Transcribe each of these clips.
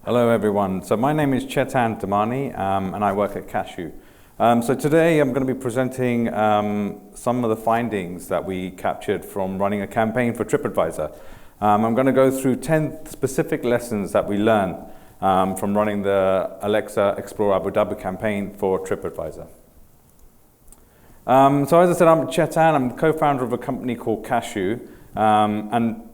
Hello everyone. So my name is Chetan Damani and I work at Cashew. So today I'm going to be presenting some of the findings that we captured from running a campaign for TripAdvisor. I'm going to go through 10 specific lessons that we learned from running the Alexa Explore Abu Dhabi campaign for TripAdvisor. So as I said, I'm Chetan. I'm the co-founder of a company called Cashew, and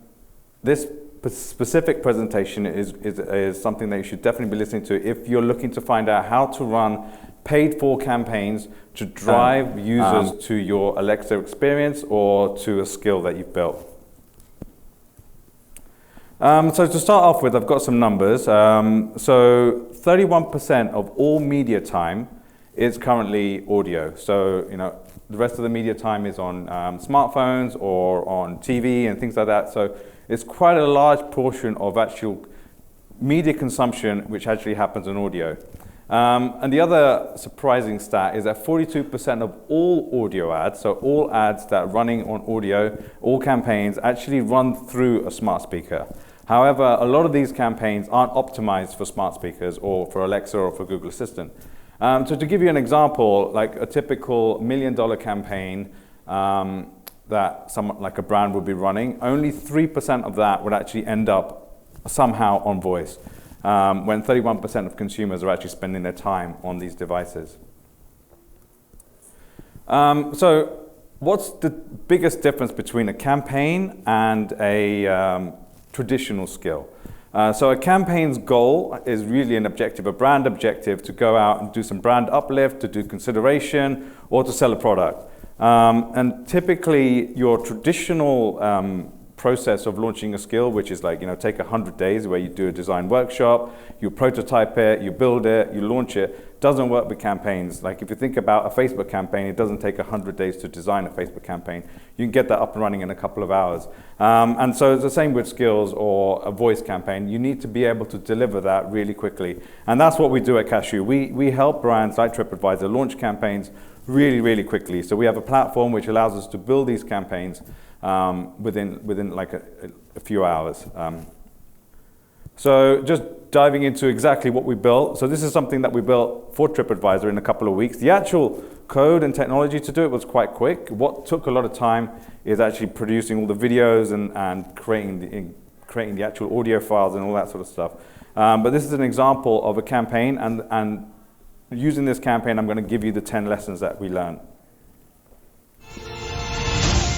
this specific presentation is something that you should definitely be listening to if you're looking to find out how to run paid-for campaigns to drive users to your Alexa experience or to a skill that you've built. So to start off with, I've got some numbers. So 31% of all media time is currently audio. So, the rest of the media time is on smartphones or on TV and things like that. So it's quite a large portion of actual media consumption which actually happens on audio. And the other surprising stat is that 42% of all audio ads, so all ads that are running on audio, all campaigns actually run through a smart speaker. However, a lot of these campaigns aren't optimized for smart speakers or for Alexa or for Google Assistant. So to give you an example, like a typical $1 million campaign that someone like a brand would be running, only 3% of that would actually end up somehow on voice, when 31% of consumers are actually spending their time on these devices. So what's the biggest difference between a campaign and a traditional skill? So a campaign's goal is really an objective, a brand objective, to go out and do some brand uplift, to do consideration, or to sell a product. And typically your traditional process of launching a skill, which is like, take 100 days where you do a design workshop, you prototype it, you build it, you launch it, doesn't work with campaigns. Like if you think about a Facebook campaign, it doesn't take 100 days to design a Facebook campaign. You can get that up and running in a couple of hours. And so it's the same with skills or a voice campaign. You need to be able to deliver that really quickly. And that's what we do at Cashew. We help brands like TripAdvisor launch campaigns really, really quickly. So we have a platform which allows us to build these campaigns within like a few hours. So just diving into exactly what we built. So this is something that we built for TripAdvisor in a couple of weeks. The actual code and technology to do it was quite quick. What took a lot of time is actually producing all the videos and creating the actual audio files and all that sort of stuff. But this is an example of a campaign, and using this campaign, I'm going to give you the 10 lessons that we learned.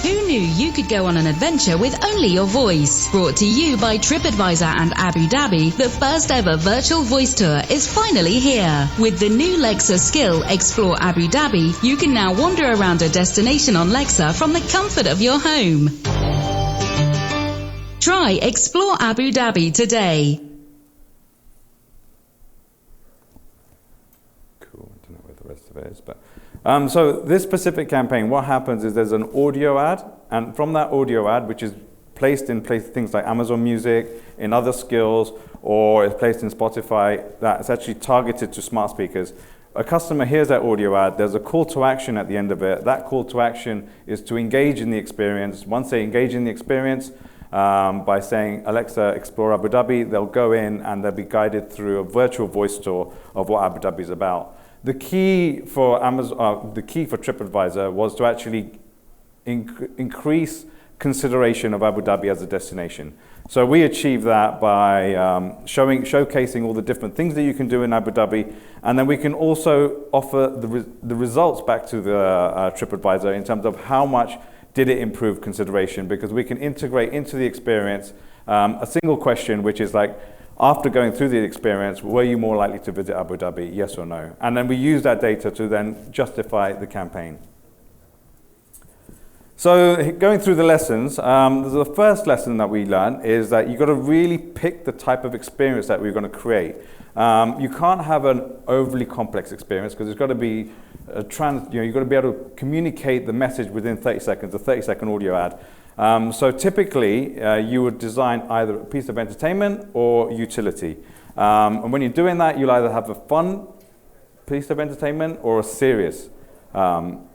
Who knew you could go on an adventure with only your voice? Brought to you by TripAdvisor and Abu Dhabi, the first ever virtual voice tour is finally here. With the new Lexa skill, Explore Abu Dhabi, you can now wander around a destination on Lexa from the comfort of your home. Try Explore Abu Dhabi today. Cool, I don't know where the rest of it is, but so this specific campaign, what happens is there's an audio ad, and from that audio ad, which is placed in things like Amazon Music, in other skills, or it's placed in Spotify, that's actually targeted to smart speakers. A customer hears that audio ad, there's a call to action at the end of it. That call to action is to engage in the experience. Once they engage in the experience, by saying, Alexa, explore Abu Dhabi, they'll go in and they'll be guided through a virtual voice tour of what Abu Dhabi is about. The key for TripAdvisor was to actually increase consideration of Abu Dhabi as a destination. So we achieved that by showcasing all the different things that you can do in Abu Dhabi, and then we can also offer the results back to the TripAdvisor in terms of how much did it improve consideration, because we can integrate into the experience a single question, which is like, after going through the experience, were you more likely to visit Abu Dhabi, yes or no? And then we use that data to then justify the campaign. So going through the lessons, the first lesson that we learned is that you've got to really pick the type of experience that we're going to create. You can't have an overly complex experience because it's got to be you've got to be able to communicate the message within 30 seconds, a 30-second audio ad. So typically, you would design either a piece of entertainment or utility. And when you're doing that, you'll either have a fun piece of entertainment or a serious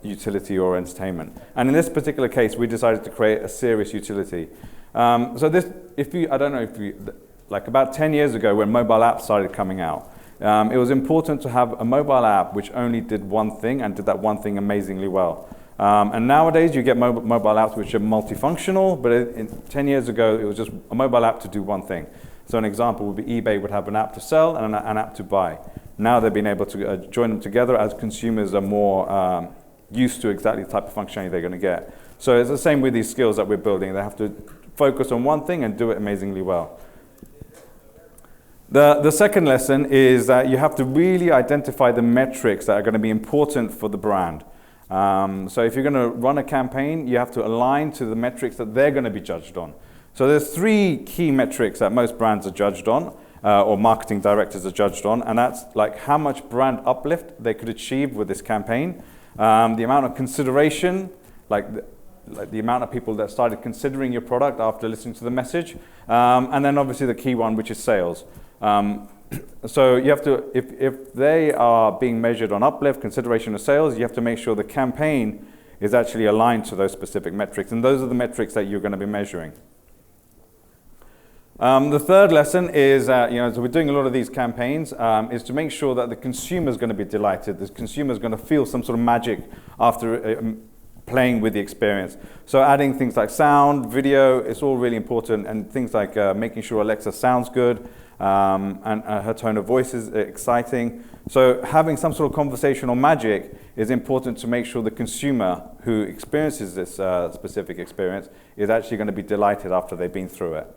utility or entertainment. And in this particular case, we decided to create a serious utility. So this, I don't know if you, like about 10 years ago when mobile apps started coming out. It was important to have a mobile app which only did one thing and did that one thing amazingly well. And nowadays you get mobile apps which are multifunctional, but 10 years ago it was just a mobile app to do one thing. So an example would be eBay would have an app to sell and an app to buy. Now they've been able to join them together as consumers are more used to exactly the type of functionality they're going to get. So it's the same with these skills that we're building. They have to focus on one thing and do it amazingly well. The second lesson is that you have to really identify the metrics that are going to be important for the brand. So if you're going to run a campaign, you have to align to the metrics that they're going to be judged on. So there's 3 key metrics that most brands are judged on, or marketing directors are judged on, and that's like how much brand uplift they could achieve with this campaign, the amount of consideration, like the amount of people that started considering your product after listening to the message, and then obviously the key one, which is sales. So you have to, if they are being measured on uplift, consideration, or sales, you have to make sure the campaign is actually aligned to those specific metrics, and those are the metrics that you're going to be measuring. The third lesson is, so we're doing a lot of these campaigns, is to make sure that the consumer is going to be delighted. The consumer is going to feel some sort of magic after playing with the experience. So adding things like sound, video, it's all really important, and things like making sure Alexa sounds good, and her tone of voice is exciting. So having some sort of conversational magic is important to make sure the consumer who experiences this specific experience is actually going to be delighted after they've been through it.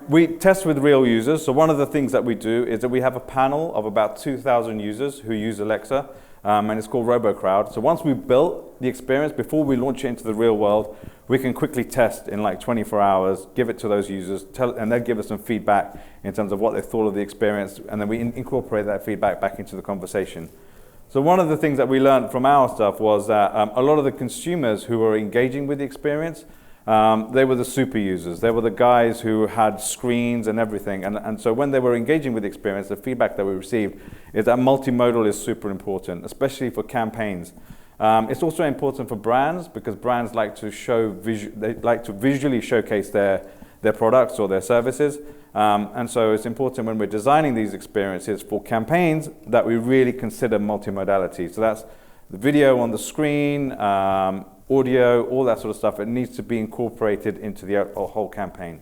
We test with real users. So one of the things that we do is that we have a panel of about 2,000 users who use Alexa, and it's called RoboCrowd. So once we've built the experience, before we launch it into the real world, we can quickly test in like 24 hours, give it to those users, and they'll give us some feedback in terms of what they thought of the experience, and then we incorporate that feedback back into the conversation. So one of the things that we learned from our stuff was that a lot of the consumers who were engaging with the experience, they were the super users. They were the guys who had screens and everything. And so when they were engaging with the experience, the feedback that we received is that multimodal is super important, especially for campaigns. It's also important for brands because brands like to visually showcase their products or their services. And so it's important when we're designing these experiences for campaigns that we really consider multimodality. So that's the video on the screen, audio, all that sort of stuff. It needs to be incorporated into the whole campaign.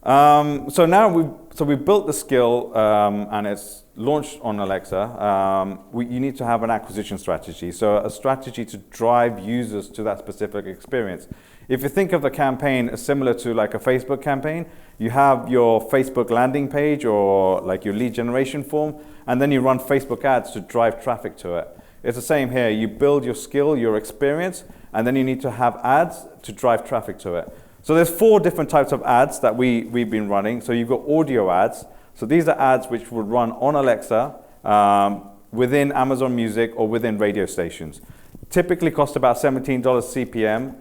So now we've built the skill and it's launched on Alexa. You need to have an acquisition strategy, so a strategy to drive users to that specific experience. If you think of the campaign as similar to like a Facebook campaign, you have your Facebook landing page or like your lead generation form, and then you run Facebook ads to drive traffic to it. It's the same here. You build your skill, your experience, and then you need to have ads to drive traffic to it. So there's 4 different types of ads that we've been running. So you've got audio ads. So these are ads which would run on Alexa, within Amazon Music or within radio stations. Typically cost about $17 CPM.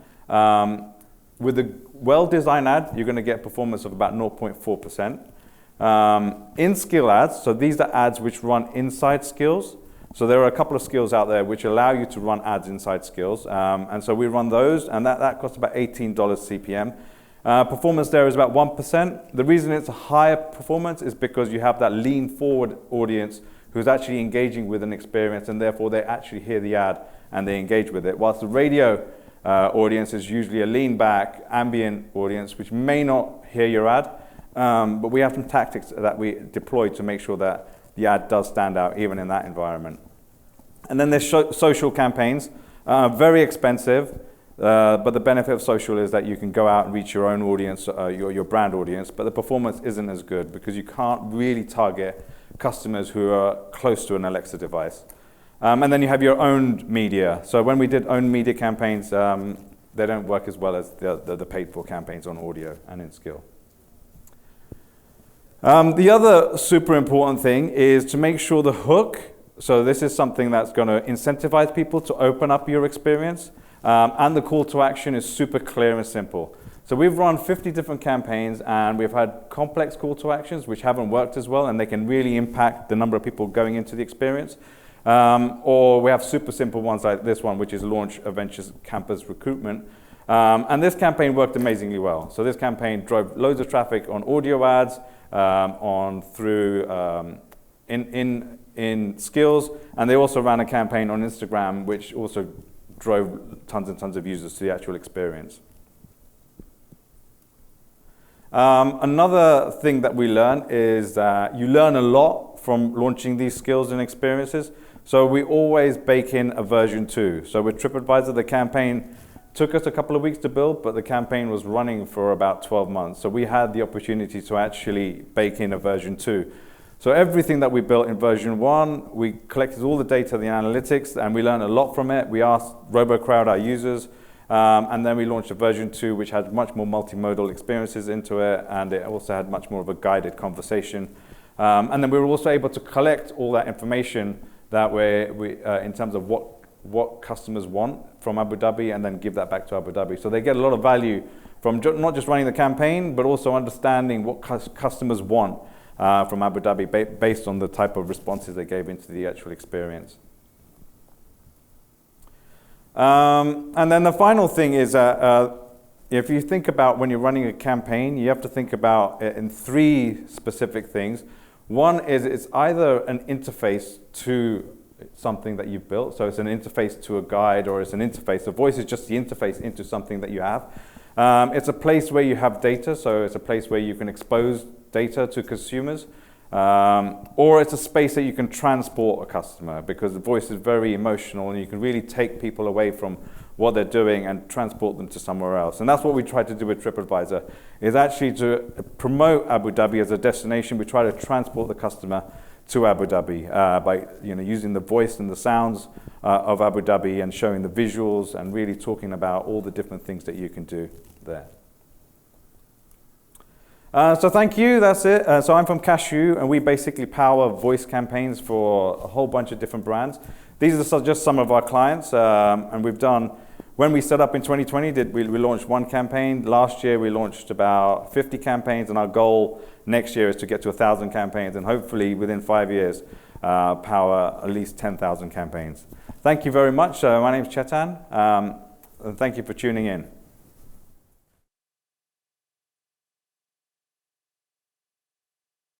With a well-designed ad, you're going to get performance of about 0.4%. In skill ads, so these are ads which run inside skills. So there are a couple of skills out there which allow you to run ads inside skills. And so we run those, and that costs about $18 CPM. Performance there is about 1%. The reason it's a higher performance is because you have that lean forward audience who's actually engaging with an experience, and therefore they actually hear the ad and they engage with it. Whilst the radio audience is usually a lean back, ambient audience which may not hear your ad, but we have some tactics that we deploy to make sure that the ad does stand out even in that environment. And then there's social campaigns, very expensive, but the benefit of social is that you can go out and reach your own audience, your brand audience, but the performance isn't as good because you can't really target customers who are close to an Alexa device. And then you have your owned media. So when we did owned media campaigns, they don't work as well as the paid for campaigns on audio and in skill. The other super important thing is to make sure the hook, so this is something that's going to incentivize people to open up your experience, and the call to action is super clear and simple. So we've run 50 different campaigns and we've had complex call to actions which haven't worked as well, and they can really impact the number of people going into the experience. Or we have super simple ones like this one, which is launch a venture campus recruitment. And this campaign worked amazingly well. So this campaign drove loads of traffic on audio ads, in skills, and they also ran a campaign on Instagram, which also drove tons and tons of users to the actual experience. Another thing that we learn is that you learn a lot from launching these skills and experiences. So we always bake in a version 2. So with TripAdvisor, the campaign took us a couple of weeks to build, but the campaign was running for about 12 months. So we had the opportunity to actually bake in a version 2. So everything that we built in version 1, we collected all the data, the analytics, and we learned a lot from it. We asked RoboCrowd, our users, and then we launched a version 2, which had much more multimodal experiences into it, and it also had much more of a guided conversation. And then we were also able to collect all that information that in terms of what customers want from Abu Dhabi, and then give that back to Abu Dhabi. So they get a lot of value from not just running the campaign, but also understanding what customers want from Abu Dhabi based on the type of responses they gave into the actual experience. And then the final thing is, if you think about when you're running a campaign, you have to think about it in 3 specific things. One is it's either an interface to something that you've built, so it's an interface to a guide, or it's an interface. A voice is just the interface into something that you have. It's a place where you have data, so it's a place where you can expose data to consumers, or it's a space that you can transport a customer, because the voice is very emotional and you can really take people away from what they're doing and transport them to somewhere else. And that's what we try to do with TripAdvisor, is actually to promote Abu Dhabi as a destination. We try to transport the customer to Abu Dhabi by using the voice and the sounds of Abu Dhabi, and showing the visuals, and really talking about all the different things that you can do there. So thank you, that's it. So I'm from Cashew, and we basically power voice campaigns for a whole bunch of different brands. These are just some of our clients, and we've done, when we set up in 2020, we launched 1 campaign. Last year we launched about 50 campaigns, and our goal next year is to get to 1,000 campaigns, and hopefully within 5 years power at least 10,000 campaigns. Thank you very much. My name's Chetan, and thank you for tuning in.